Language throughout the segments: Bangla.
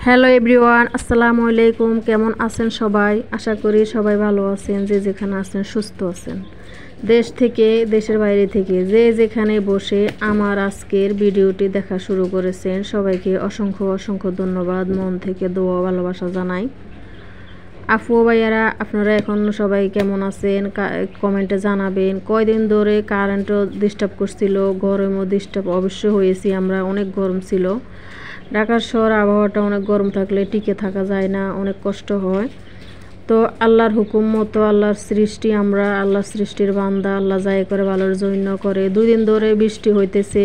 হ্যালো এভরিওয়ান, আসসালামু আলাইকুম। কেমন আছেন সবাই? আশা করি সবাই ভালো আছেন, যে যেখানে আছেন সুস্থ আছেন। দেশ থেকে, দেশের বাইরে থেকে যে যেখানে বসে আমার আজকের ভিডিওটি দেখা শুরু করেছেন, সবাইকে অসংখ্য অসংখ্য ধন্যবাদ। মন থেকে দোয়া ভালোবাসা জানাই। আপু ভাইয়ারা, আপনারা এখন সবাই কেমন আছেন কমেন্টে জানাবেন। কয়দিন ধরে কারেন্টও ডিস্টার্ব করছিল, গরমও ডিস্টার্ব অবশ্যই হয়েছি আমরা, অনেক গরম ছিল। ঢাকার শহর আবহাওয়াটা অনেক গরম থাকলে টিকে থাকা যায় না, অনেক কষ্ট হয়। তো আল্লাহর হুকুম মতো, আল্লাহর সৃষ্টি, আমরা আল্লাহর সৃষ্টির বান্দা, আল্লাহ যাই করে ভালোর জন্য করে। 2 দিন ধরে বৃষ্টি হইতেছে,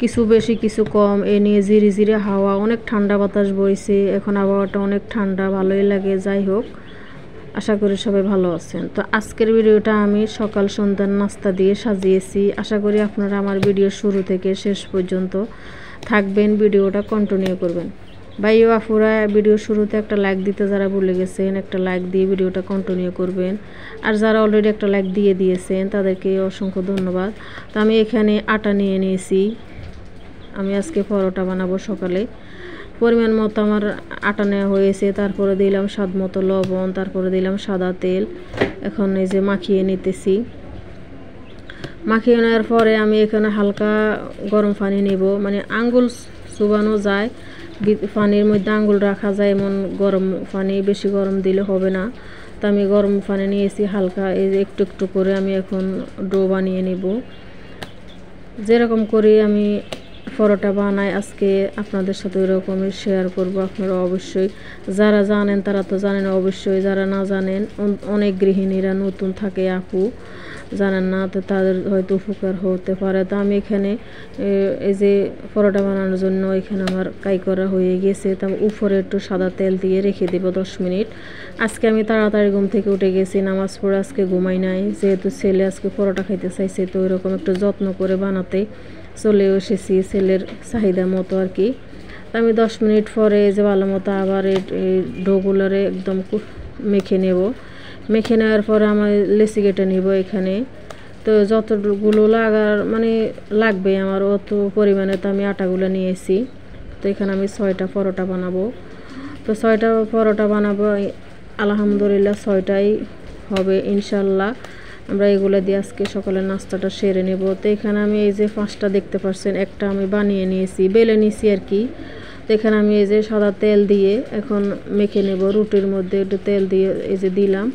কিছু বেশি কিছু কম, এ নিয়ে জিরি জিরি হাওয়া, অনেক ঠান্ডা বাতাস বইছে। এখন আবহাওয়াটা অনেক ঠান্ডা, ভালোই লাগে। যাই হোক, আশা করি সবাই ভালো আছেন। তো আজকের ভিডিওটা আমি সকাল সন্ধ্যার নাস্তা দিয়ে সাজিয়েছি। আশা করি আপনারা আমার ভিডিও শুরু থেকে শেষ পর্যন্ত থাকবেন, ভিডিওটা কন্টিনিউ করবেন। ভাই ও আফুরা, ভিডিও শুরুতে একটা লাইক দিতে যারা ভুলে গেছেন, একটা লাইক দিয়ে ভিডিওটা কন্টিনিউ করবেন। আর যারা অলরেডি একটা লাইক দিয়ে দিয়েছেন তাদেরকে অসংখ্য ধন্যবাদ। তো আমি এখানে আটা নিয়ে নিয়েছি, আমি আজকে পরোটা বানাবো সকালে। পরিমাণ মতো আমার আটা নেওয়া হয়েছে, তারপরে দিলাম স্বাদ মতো লবণ, তারপরে দিলাম সাদা তেল। এখন এই যে মাখিয়ে নিতেছি। মাখিয়ে নেওয়ার পরে আমি এখানে হালকা গরম পানি নেব, মানে আঙ্গুল চুবানো যায়, পানির মধ্যে আঙ্গুল রাখা যায় এমন গরম পানি, বেশি গরম দিলে হবে না। তো আমি গরম পানি নিয়েছি হালকা, এই যে একটু একটু করে আমি এখন ডো বানিয়ে নেব। যেরকম করে আমি পরোটা বানাই আজকে আপনাদের সাথে ওই রকমই শেয়ার করব। আপনারা অবশ্যই যারা জানেন তারা তো জানেন, অবশ্যই যারা না জানেন, অনেক গৃহিণীরা নতুন থাকে, আপু জানেন না, তো তাদের হয়তো উপকার হতে পারে। তো আমি এখানে এই যে পরোটা বানানোর জন্য এখানে আমার কাই করা হয়ে গেছে। তো উপরে একটু সাদা তেল দিয়ে রেখে দেবো 10 মিনিট। আজকে আমি তাড়াতাড়ি ঘুম থেকে উঠে গেছি, নামাজ পড়ে আজকে ঘুমাই নাই, যেহেতু ছেলে আজকে পরোটা খাইতে চাইছে, তো ওইরকম একটু যত্ন করে বানাতে চলে এসেছি, ছেলের চাহিদা মতো আর কি। আমি 10 মিনিট পরে যে ভালো মতো আবার এই ডোগুলোরে একদম মেখে নেব। মেখে নেওয়ার পরে আমার লেচি কেটে নিব এখানে। তো যতগুলো মানে লাগবে আমার অত পরিমাণে তো আমি আটাগুলো নিয়েছি। তো এখানে আমি 6টা পরোটা বানাবো। তো 6টা পরোটা বানাবো, আলহামদুলিল্লাহ 6টাই হবে ইনশাল্লাহ। আমরা এগুলো দিয়ে আজকে সকালের নাস্তাটা সেরে নেব। তো এখানে আমি এই যে 5টা দেখতে পাচ্ছেন, একটা আমি বানিয়ে নিয়েছি, বেলে নিয়েছি আর কি। তো এখানে আমি এই যে সাদা তেল দিয়ে এখন মেখে নেব। রুটির মধ্যে একটু তেল দিয়ে এই যে দিলাম।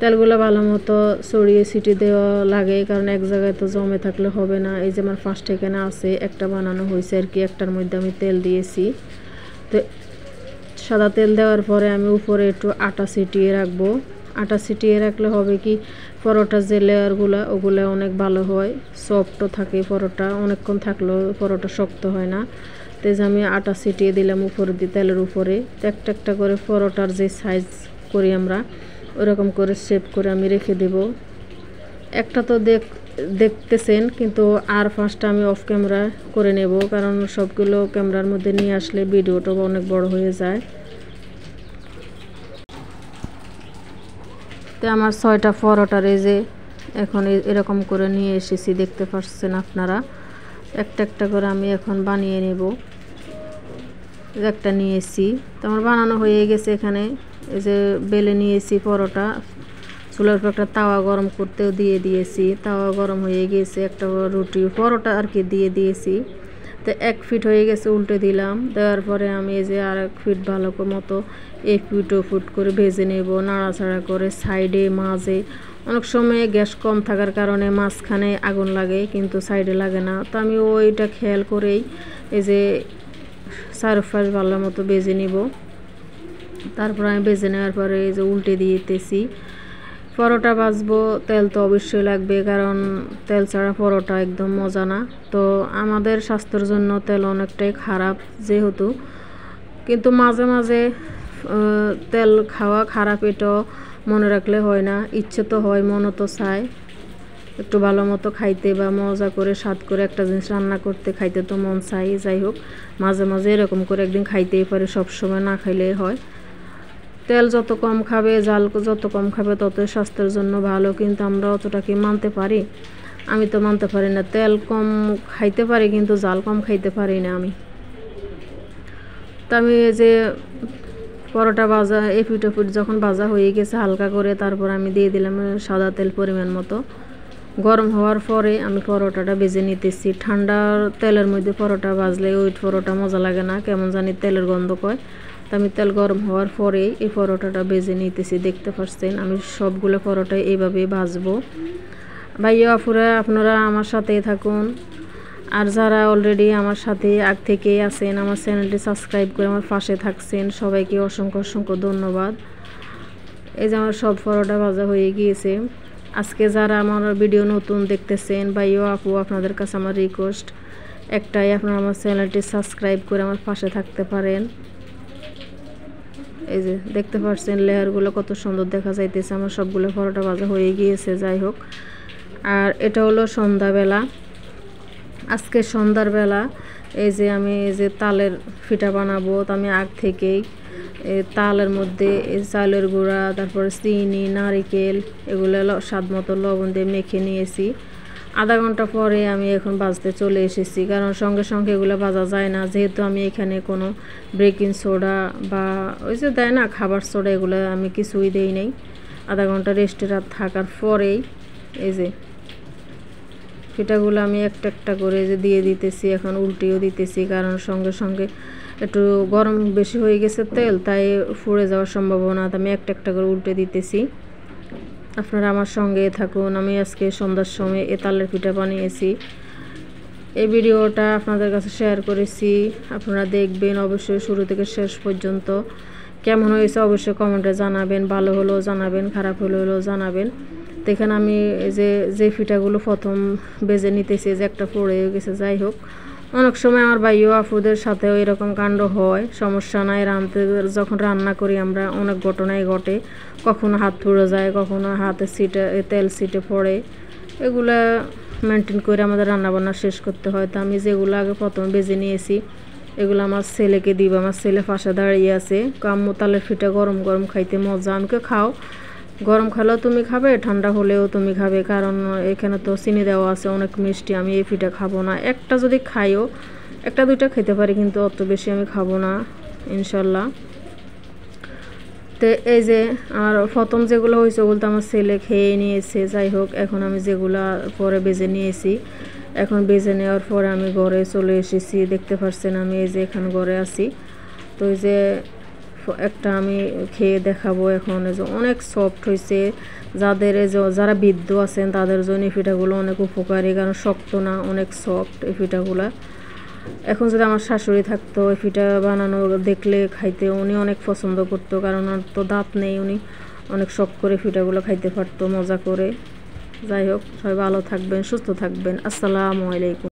তেলগুলো ভালো মতো ছড়িয়ে ছিটিয়ে দেওয়া লাগে, কারণ এক জায়গায় তো জমে থাকলে হবে না। এই যে আমার 5টা এখানে আছে, একটা বানানো হয়েছে আর কি, একটার মধ্যে আমি তেল দিয়েছি। তো সাদা তেল দেওয়ার পরে আমি উপরে একটু আটা ছিটিয়ে রাখবো। আটা ছিটিয়ে রাখলে হবে কি, পরোটার যে লেয়ারগুলো ওগুলো অনেক ভালো হয়, সফটও থাকে পরোটা, অনেকক্ষণ থাকলেও পরোটা শক্ত হয় না। তো যে আমি আটা ছিটিয়ে দিলাম উপরে দিয়ে তেলের উপরে। তো একটা একটা করে পরোটার যে সাইজ করি আমরা, ওরকম করে শেপ করে আমি রেখে দেব। একটা তো দেখতেছেন, কিন্তু আর 5টা আমি অফ ক্যামেরা করে নেব, কারণ সবগুলো ক্যামেরার মধ্যে নিয়ে আসলে ভিডিওটা অনেক বড় হয়ে যায়। তো আমার 6টা পরোটার এই যে এখন এরকম করে নিয়ে এসেছি, দেখতে পাচ্ছেন আপনারা। একটা একটা করে আমি এখন বানিয়ে নেব। একটা নিয়েছি, তো আমার বানানো হয়ে গেছে। এখানে এই যে বেলে নিয়েছি পরোটা, চুলার উপর একটা তাওয়া গরম করতেও দিয়ে দিয়েছি, তাওয়া গরম হয়ে গেছে, একটা রুটি পরোটা আর কি দিয়ে দিয়েছি। তো 1 ফিট হয়ে গেছে, উল্টে দিলাম। দেওয়ার পরে আমি এই যে আর 1 ফিট ভালো মতো ফুট করে ভেজে নেব, নাড়াচাড়া করে সাইডে মাঝে। অনেক সময় গ্যাস কম থাকার কারণে মাঝখানে আগুন লাগে, কিন্তু সাইডে লাগে না। তো আমি ওইটা খেয়াল করেই এই যে চারপাশ ভালো মতো ভেজে নিব। তারপর আমি ভেজে নেওয়ার পরে এই যে উল্টে দিতেছি। পরোটা ভাজবো, তেল তো অবশ্যই লাগবে, কারণ তেল ছাড়া পরোটা একদম মজা না। তো আমাদের স্বাস্থ্যের জন্য তেল অনেকটাই খারাপ যেহেতু, কিন্তু মাঝে মাঝে তেল খাওয়া খারাপ, এটাও মনে রাখলে হয় না। ইচ্ছে তো হয়, মনও তো চায় একটু ভালো মতো খাইতে, বা মজা করে স্বাদ করে একটা জিনিস রান্না করতে, খাইতে তো মন চাই। যাই হোক, মাঝে মাঝে এরকম করে একদিন খাইতেই পারে, সবসময় না খাইলেই হয়। তেল যত কম খাবে, জাল যত কম খাবে, তত স্বাস্থ্যের জন্য ভালো, কিন্তু আমরা অতটা কি মানতে পারি? আমি তো মানতে পারি না। তেল কম খাইতে পারি, কিন্তু জাল কম খাইতে পারি না আমি। তো আমি এই যে পরোটা ভাজা এপিট ওপিট যখন ভাজা হয়ে গেছে হালকা করে, তারপর আমি দিয়ে দিলাম সাদা তেল পরিমাণ মতো। গরম হওয়ার পরে আমি পরোটাটা ভেজে নিতেছি। ঠান্ডার তেলের মধ্যে পরোটা ভাজলে ওই পরোটা মজা লাগে না, কেমন জানি তেলের গন্ধ কয়। তো আমি তেল গরম হওয়ার পরে এই পরোটাটা ভেজে নিতেছি। দেখতে পাচ্ছেন আমি সবগুলো পরোটা এইভাবে ভাজবো। ভাইয়া আপুরা আপনারা আমার সাথেই থাকুন, আর যারা অলরেডি আমার সাথে আগ থেকেই আছেন, আমার চ্যানেলটি সাবস্ক্রাইব করে আমার পাশে থাকছেন, সবাইকে অসংখ্য অসংখ্য ধন্যবাদ। এই যে আমার সব পরোটা ভাজা হয়ে গিয়েছে। আজকে যারা আমার ভিডিও নতুন দেখতেছেন ভাইয়া আপু, আপনাদের কাছে আমার রিকোয়েস্ট একটাই, আপনারা আমার চ্যানেলটি সাবস্ক্রাইব করে আমার পাশে থাকতে পারেন। এই যে দেখতে পাচ্ছেন লেয়ারগুলো কত সুন্দর দেখা যাইতেছে। আমার সবগুলো পরোটা ভাজা হয়ে গিয়েছে। যাই হোক, আর এটা হলো সন্ধ্যাবেলা। আজকে সন্ধ্যার বেলা এই যে আমি এই যে তালের পিঠা বানাবো। তো আমি আগ থেকেই তালের মধ্যে চালের গুঁড়া, তারপরে চিনি, নারিকেল এগুলো স্বাদ মতো লবণ দিয়ে মেখে নিয়েছি। আধা ঘন্টা পরে আমি এখন ভাজতে চলে এসেছি, কারণ সঙ্গে সঙ্গে এগুলো ভাজা যায় না, যেহেতু আমি এখানে কোনো বেকিং সোডা বা ওই যে দেয় না খাবার সোডা, এগুলো আমি কিছুই দেই নাই। আধা ঘন্টা রেস্টে থাকার পরেই এই যে পিঠাগুলো আমি একটা একটা করে যে দিয়ে দিতেছি, এখন উল্টিও দিতেছি, কারণ সঙ্গে সঙ্গে একটু গরম বেশি হয়ে গেছে তেল, তাই ফুড়ে যাওয়ার সম্ভাবনা। আমি একটা একটা করে উল্টে দিতেছি। আপনারা আমার সঙ্গে থাকুন। আমি আজকে সন্ধ্যার সময় এ তালের পিঠা বানিয়েছি। এই ভিডিওটা আপনাদের কাছে শেয়ার করেছি, আপনারা দেখবেন অবশ্যই শুরু থেকে শেষ পর্যন্ত। কেমন হয়েছে অবশ্যই কমেন্টে জানাবেন, ভালো হলেও জানাবেন, খারাপ হলেও জানাবেন। তো এখানে আমি যে পিঠাগুলো প্রথম বেজে নিতেছি, যে একটা পড়ে গেছে। যাই হোক, অনেক সময় আমার ভাইও আপুদের সাথেও এরকম কাণ্ড হয়, সমস্যা নাই। যখন রান্না করি আমরা অনেক ঘটনাই ঘটে, কখনো হাত পুড়ে যায়, কখনো হাতে তেল ছিটে পড়ে। এগুলা মেনটেন করে আমাদের রান্নাবান্না শেষ করতে হয়। তো আমি যেগুলো আগে প্রথম বেজে নিয়েছি এগুলো আমার ছেলেকে দিব। আমার ছেলে পাশে দাঁড়িয়ে আছে, আম্মু তালের পিঠা গরম গরম খাইতে মজা। আমাকে খাও, গরম খেলেও তুমি খাবে, ঠান্ডা হলেও তুমি খাবে, কারণ এখানে তো চিনি দেওয়া আছে অনেক মিষ্টি। আমি এই পিঠা খাবো না, একটা যদি খাইও একটা দুইটা খেতে পারি, কিন্তু অত বেশি আমি খাবো না ইনশাল্লাহ। তো এই যে আমার প্রথম যেগুলো হয়েছে ওগুলো তো আমার ছেলে খেয়ে নিয়েছে। যাই হোক, এখন আমি যেগুলা পরে বেজে নিয়েছি, এখন বেজে নেওয়ার পরে আমি ঘরে চলে এসেছি। দেখতে পাচ্ছেন আমি এই যে এখন ঘরে আছি। তো এই যে একটা আমি খেয়ে দেখাবো এখন। এই যে অনেক সফট হয়েছে। যারা বৃদ্ধ আছেন তাদের জন্য এই পিঠাগুলো অনেক উপকারী, কারণ শক্ত না, অনেক সফট এই পিঠাগুলো। এখন যদি আমার শাশুড়ি থাকতো, এই পিঠা বানানো দেখলে খাইতে উনি অনেক পছন্দ করতো, কারণ ওর তো দাঁত নেই, উনি অনেক শখ করে পিঠাগুলো খাইতে পারতো মজা করে। যাই হোক, সবাই ভালো থাকবেন, সুস্থ থাকবেন। আসসালামু আলাইকুম।